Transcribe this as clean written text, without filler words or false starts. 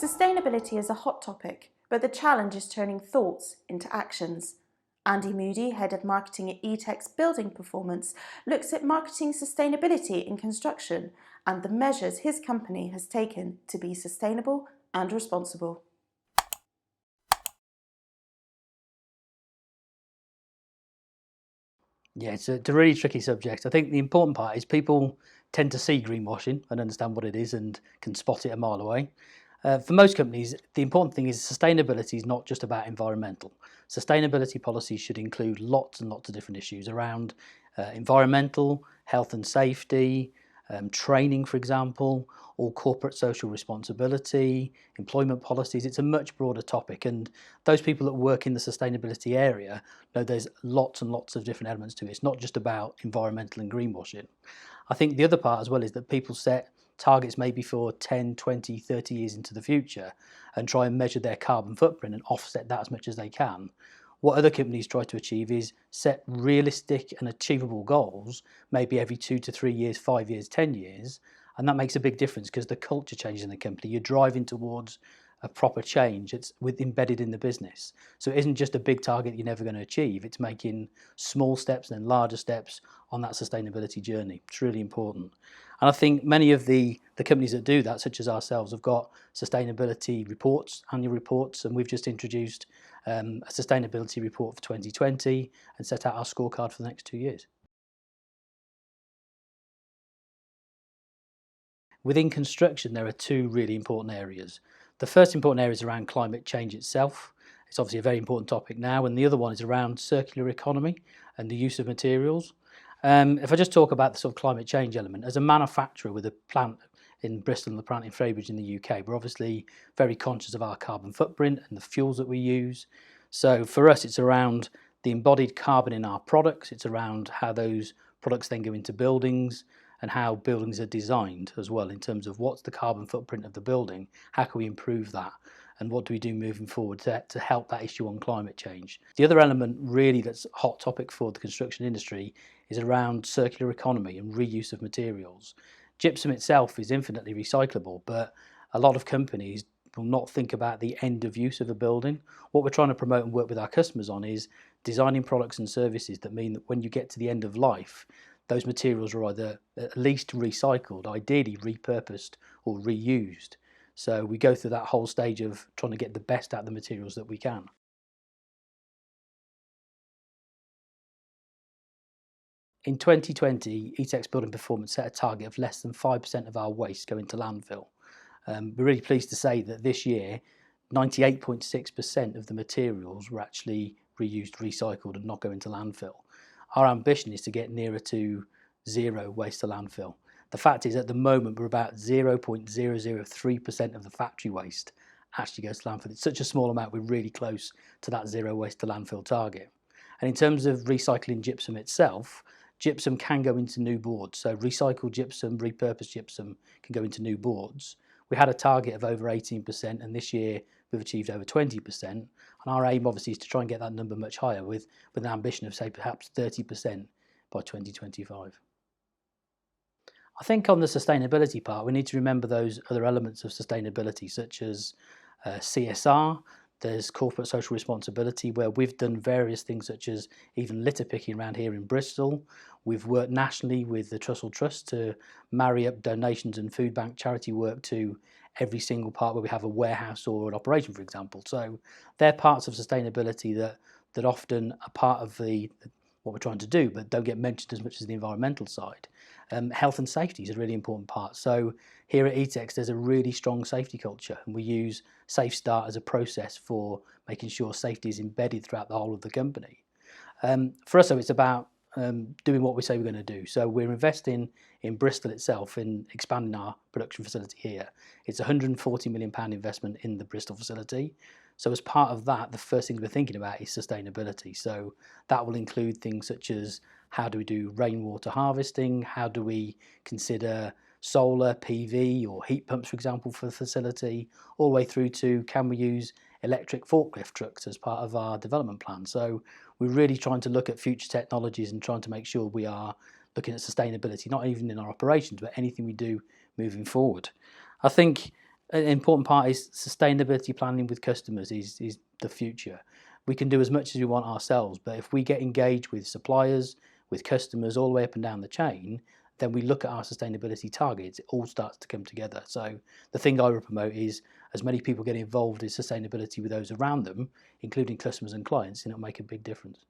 Sustainability is a hot topic, but the challenge is turning thoughts into actions. Andy Mudie, Head of Marketing at Etex Building Performance, looks at marketing sustainability in construction and the measures his company has taken to be sustainable and responsible. Yeah, it's a really tricky subject. I think the important part is people tend to see greenwashing and understand what it is and can spot it a mile away. For most companies, the important thing is sustainability is not just about environmental. Sustainability policies should include lots and lots of different issues around environmental, health and safety, training, for example, or corporate social responsibility, employment policies. It's a much broader topic, and those people that work in the sustainability area know there's lots and lots of different elements to it. It's not just about environmental and greenwashing. I think the other part as well is that people set targets maybe for 10, 20, 30 years into the future and try and measure their carbon footprint and offset that as much as they can. What other companies try to achieve is set realistic and achievable goals, maybe every 2 to 3 years, 5 years, 10 years, and that makes a big difference because the culture changes in the company. You're driving towards a proper change. It's embedded in the business. So it isn't just a big target you're never going to achieve. It's making small steps and then larger steps on that sustainability journey. It's really important. And I think many of the companies that do that, such as ourselves, have got sustainability reports, annual reports, and we've just introduced a sustainability report for 2020 and set out our scorecard for the next 2 years. Within construction, there are two really important areas. The first important area is around climate change itself. It's obviously a very important topic now, and the other one is around circular economy and the use of materials. If I just talk about the sort of climate change element, as a manufacturer with a plant in Bristol and the plant in Fabridge in the UK, we're obviously very conscious of our carbon footprint and the fuels that we use. So for us, it's around the embodied carbon in our products. It's around how those products then go into buildings and how buildings are designed as well in terms of what's the carbon footprint of the building, how can we improve that, and what do we do moving forward to help that issue on climate change. The other element really that's a hot topic for the construction industry is around circular economy and reuse of materials. Gypsum itself is infinitely recyclable, but a lot of companies will not think about the end of use of a building. What we're trying to promote and work with our customers on is designing products and services that mean that when you get to the end of life, those materials are either at least recycled, ideally repurposed or reused. So we go through that whole stage of trying to get the best out of the materials that we can. In 2020, Etex Building Performance set a target of less than 5% of our waste going to landfill. We're really pleased to say that this year, 98.6% of the materials were actually reused, recycled and not going to landfill. Our ambition is to get nearer to zero waste to landfill. The fact is at the moment we're about 0.003% of the factory waste actually goes to landfill. It's such a small amount, we're really close to that zero waste to landfill target. And in terms of recycling gypsum itself, gypsum can go into new boards. So recycled gypsum, repurposed gypsum can go into new boards. We had a target of over 18% and this year we've achieved over 20%. And our aim obviously is to try and get that number much higher with an ambition of say perhaps 30% by 2025. I think on the sustainability part, we need to remember those other elements of sustainability such as CSR. There's corporate social responsibility where we've done various things such as even litter picking around here in Bristol. We've worked nationally with the Trussell Trust to marry up donations and food bank charity work to every single part where we have a warehouse or an operation, for example. So they're parts of sustainability that often are part of what we're trying to do, but don't get mentioned as much as the environmental side. Health and safety is a really important part. So here at Etex, there's a really strong safety culture, and we use Safe Start as a process for making sure safety is embedded throughout the whole of the company. For us, though, it's about doing what we say we're going to do. So we're investing in Bristol itself in expanding our production facility here. It's a £140 million investment in the Bristol facility. So as part of that, the first thing we're thinking about is sustainability. So that will include things such as how do we do rainwater harvesting? How do we consider solar, PV or heat pumps, for example, for the facility, all the way through to can we use electric forklift trucks as part of our development plan. So we're really trying to look at future technologies and trying to make sure we are looking at sustainability, not even in our operations, but anything we do moving forward. I think An important part is sustainability planning with customers is the future. We can do as much as we want ourselves, but if we get engaged with suppliers, with customers all the way up and down the chain, then we look at our sustainability targets, it all starts to come together. So the thing I would promote is as many people get involved in sustainability with those around them, including customers and clients, and it'll make a big difference.